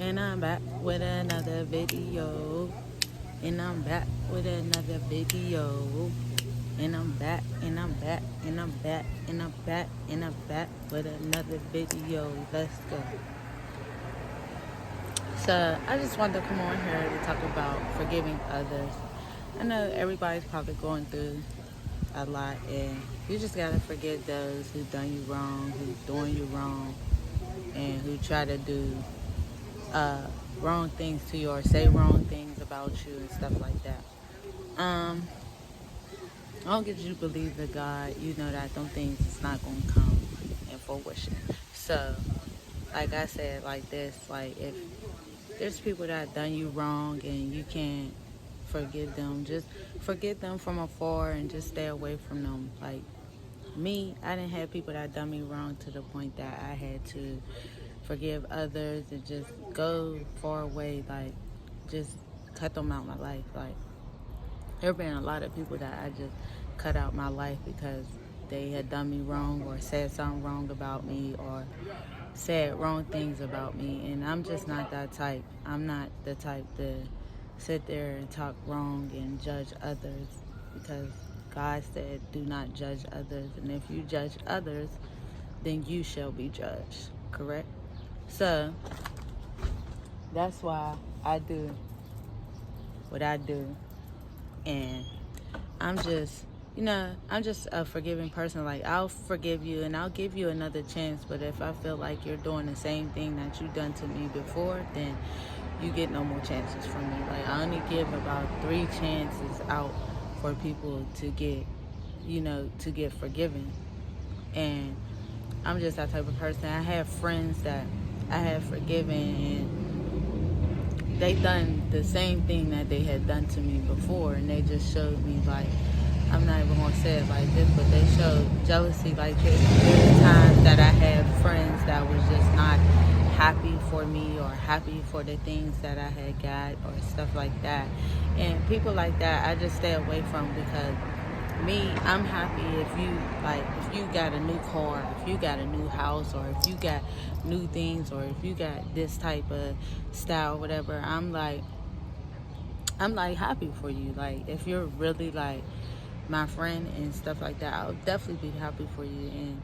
And I'm back with another video. And I'm back with another video. And I'm back, and I'm back, and I'm back, and I'm back, and I'm back with another video. Let's go. So I just wanted to come on here to talk about forgiving others. I know everybody's probably going through a lot, and you just gotta forgive those who done you wrong, who's doing you wrong, and who try to do wrong things to you or say wrong things about you and stuff like that. As long as you believe in God, you know that them things is not gonna come in fruition. So, like I said, like this, like if there's people that done you wrong and you can't forgive them, just forget them from afar and just stay away from them. Like me, I didn't have people that done me wrong to the point that I had to forgive others and just go far away, like just cut them out my life. Like there have been a lot of people that I just cut out my life because they had done me wrong or said something wrong about me or said wrong things about me, and I'm just not that type. I'm not the type to sit there and talk wrong and judge others, because God said do not judge others, and if you judge others, then you shall be judged, correct? So that's why I do what I do, and I'm just, I'm just a forgiving person. Like, I'll forgive you and I'll give you another chance, but if I feel like you're doing the same thing that you done to me before, then you get no more chances from me. Like, I only give about 3 chances out for people to get, to get forgiven. And I'm just that type of person. I have friends that I have forgiven, and they done the same thing that they had done to me before, and they just showed me, like, I'm not even gonna say it like this, but they showed jealousy. Like there's times that I had friends that was just not happy for me or happy for the things that I had got or stuff like that. And people like that, I just stay away from, because me, I'm happy if you got a new car, if you got a new house, or if you got new things, or if you got this type of style, whatever. I'm like happy for you. Like if you're really like my friend and stuff like that, I'll definitely be happy for you. And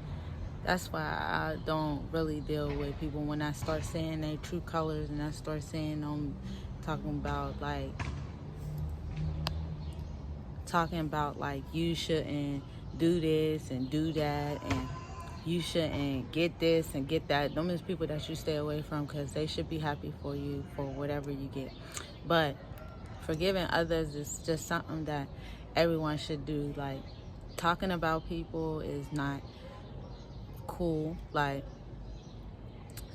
that's why I don't really deal with people when I start saying their true colors, and I start saying them talking about like you shouldn't do this and do that, and you shouldn't get this and get that. Them is people that you stay away from, because they should be happy for you for whatever you get. But forgiving others is just something that everyone should do. Like, talking about people is not cool. Like,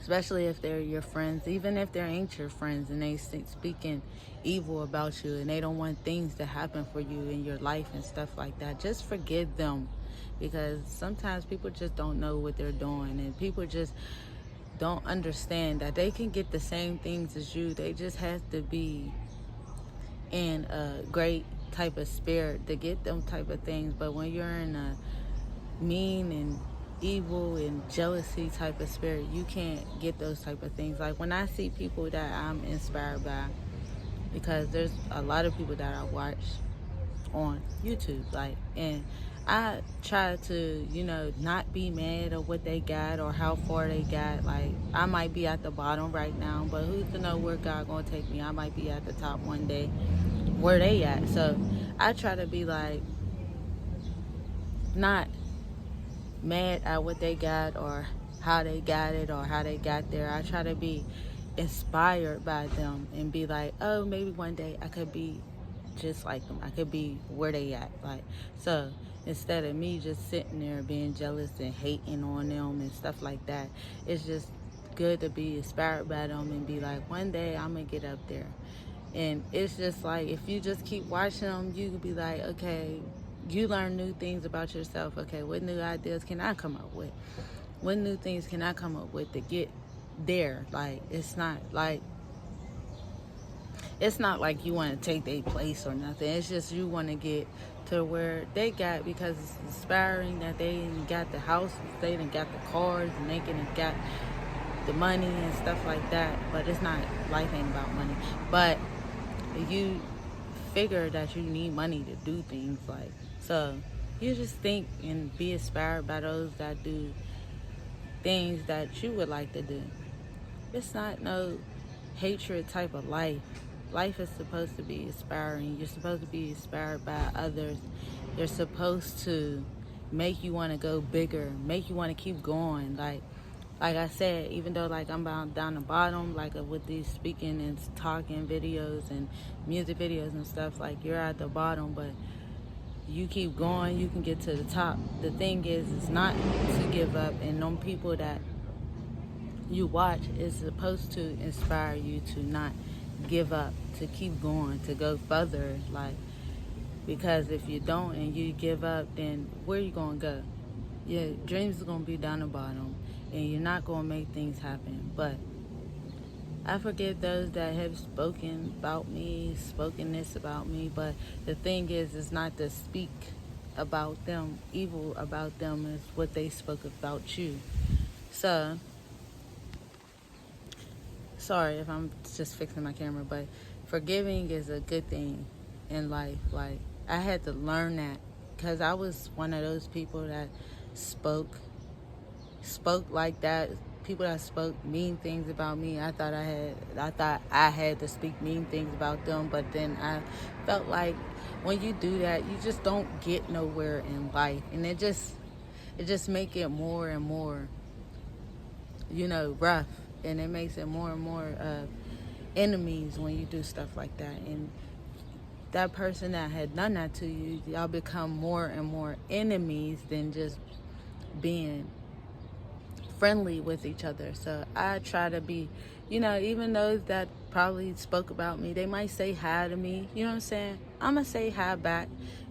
especially if they're your friends, even if they ain't your friends and they speaking evil about you and they don't want things to happen for you in your life and stuff like that, just forgive them, because sometimes people just don't know what they're doing, and people just don't understand that they can get the same things as you. They just have to be in a great type of spirit to get them type of things. But when you're in a mean and evil and jealousy type of spirit, you can't get those type of things. Like when I see people that I'm inspired by, because there's a lot of people that I watch on YouTube, like, and I try to, not be mad at what they got or how far they got. Like, I might be at the bottom right now, but who's to know where God gonna take me? I might be at the top one day, where they at. So I try to be like, not mad at what they got or how they got it or how they got there. I try to be inspired by them and be like, oh, maybe one day I could be just like them. I could be where they at. Like, so instead of me just sitting there being jealous and hating on them and stuff like that, it's just good to be inspired by them and be like, one day I'm gonna get up there. And it's just like, if you just keep watching them, you could be like, okay, you learn new things about yourself. Okay, what new ideas can I come up with? What new things can I come up with to get there? Like, it's not like you want to take their place or nothing. It's just you want to get to where they got, because it's inspiring that they got the houses, they done got the cars, and they can got the money and stuff like that, but it's not, life ain't about money. But you figure that you need money to do things, like, so you just think and be inspired by those that do things that you would like to do. It's not no hatred type of life. Life is supposed to be inspiring. You're supposed to be inspired by others. They're supposed to make you want to go bigger, make you want to keep going. Like I said, even though like I'm down the bottom, like with these speaking and talking videos and music videos and stuff, like you're at the bottom, but you keep going, you can get to the top. The thing is, it's not to give up, and them people that you watch is supposed to inspire you to not give up, to keep going, to go further. Like, because if you don't and you give up, then where you gonna go? Your dreams are gonna be down the bottom, and you're not gonna make things happen. But I forgive those that have spoken about me, spoken this about me. But the thing is, it's not to speak about them, evil about them, is what they spoke about you. So, sorry if I'm just fixing my camera, but forgiving is a good thing in life. Like, I had to learn that, because I was one of those people that spoke like that. People that spoke mean things about me. I thought I had to speak mean things about them, but then I felt like when you do that, you just don't get nowhere in life, and it just make it more and more, rough, and it makes it more and more enemies when you do stuff like that. And that person that had done that to you, y'all become more and more enemies than just being friendly with each other. So I try to be, even those that probably spoke about me, they might say hi to me, you know what I'm saying? I'm gonna say hi back,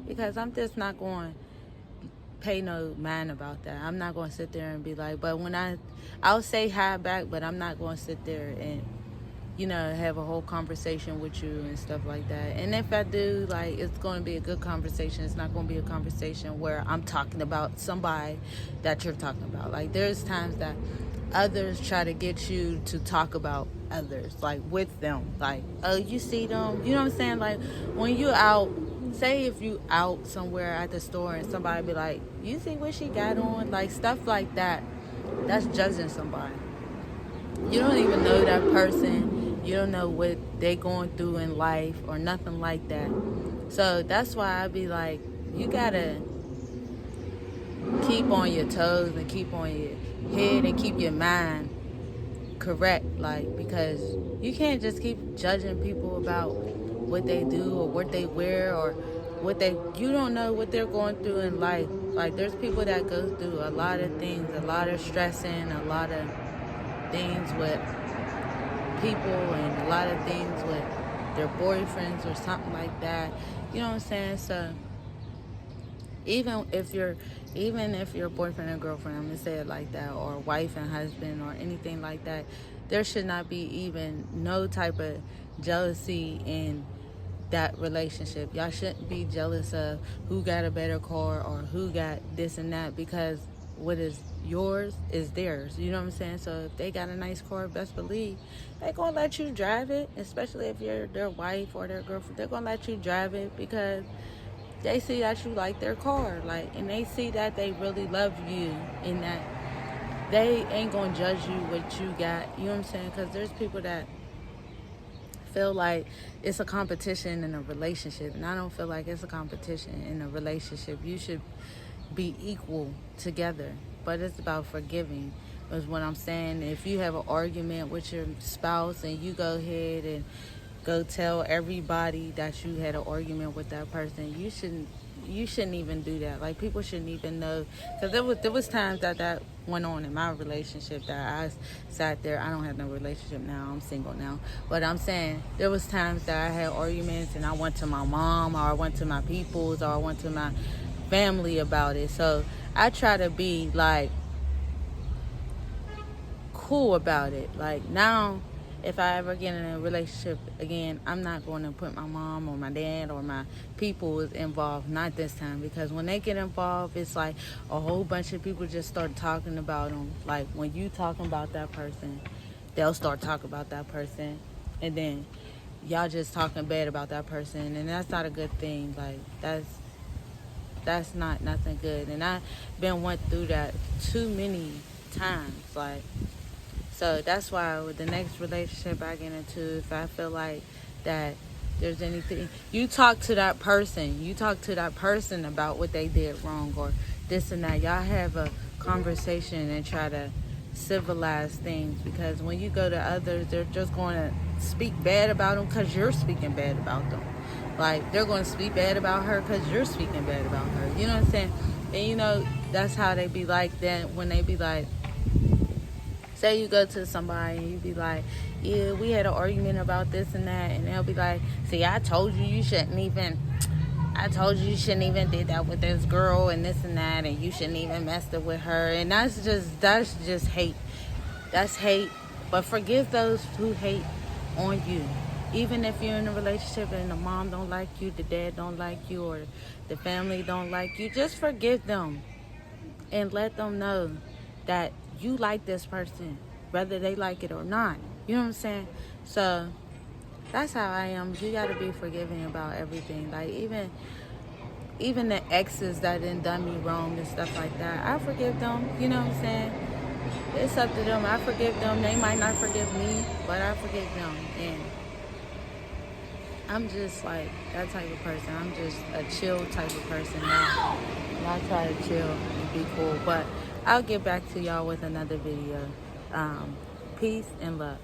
because I'm just not going to pay no mind about that. I'm not going to sit there and be like, but when I'll say hi back, but I'm not going to sit there and have a whole conversation with you and stuff like that. And if I do, like, it's going to be a good conversation. It's not going to be a conversation where I'm talking about somebody that you're talking about. Like, there's times that others try to get you to talk about others, like, with them. Like, oh, you see them? You know what I'm saying? Like, when you out, say if you out somewhere at the store and somebody be like, you see what she got on? Like, stuff like that. That's judging somebody. You don't even know that person. You don't know what they're going through in life or nothing like that. So that's why I be like, you gotta keep on your toes and keep on your head and keep your mind correct. Like, because you can't just keep judging people about what they do or what they wear or you don't know what they're going through in life. Like, there's people that go through a lot of things, a lot of stressing, a lot of things with people, and a lot of things with their boyfriends or something like that. You know what I'm saying? So even if you're boyfriend and girlfriend, I'm gonna say it like that, or wife and husband or anything like that, there should not be even no type of jealousy in that relationship. Y'all shouldn't be jealous of who got a better car or who got this and that, because what is yours is theirs. You know what I'm saying? So if they got a nice car, best believe they're gonna let you drive it, especially if you're their wife or their girlfriend. They're gonna let you drive it because they see that you like their car, like, and they see that they really love you, and that they ain't gonna judge you what you got. You know what I'm saying? Because there's people that feel like it's a competition in a relationship, and I don't feel like it's a competition in a relationship. You should be equal together, but it's about forgiving is what I'm saying. If you have an argument with your spouse and you go ahead and go tell everybody that you had an argument with that person, you shouldn't even do that. Like, people shouldn't even know, because there was times that went on in my relationship that I sat there. I don't have no relationship now, I'm single now, but I'm saying there was times that I had arguments and I went to my mom, or I went to my peoples, or I went to my family about it. So I try to be like cool about it. Like, now if I ever get in a relationship again, I'm not going to put my mom or my dad or my people involved. Not this time, because when they get involved, it's like a whole bunch of people just start talking about them. Like when you talking about that person, they'll start talking about that person, and then y'all just talking bad about that person, and that's not a good thing. Like that's not nothing good, and I've been went through that too many times. Like, so that's why with the next relationship I get into, if I feel like that there's anything, you talk to that person. You talk to that person about what they did wrong or this and that. Y'all have a conversation and try to civilize things, because when you go to others, they're just going to speak bad about them because you're speaking bad about them. Like, they're going to speak bad about her because you're speaking bad about her. You know what I'm saying? And you know, that's how they be like then when they be like, say you go to somebody and you be like, yeah, we had an argument about this and that, and they'll be like, see, I told you shouldn't even did that with this girl and this and that, and you shouldn't even messed it with her. And that's just hate. That's hate. But forgive those who hate on you. Even if you're in a relationship and the mom don't like you, the dad don't like you, or the family don't like you, just forgive them and let them know that you like this person, whether they like it or not. You know what I'm saying? So that's how I am. You gotta be forgiving about everything. Like even the exes that done me wrong and stuff like that, I forgive them. You know what I'm saying? It's up to them. I forgive them. They might not forgive me, but I forgive them. And I'm just like that type of person. I'm just a chill type of person now. And I try to chill and be cool. But I'll get back to y'all with another video. Peace and love.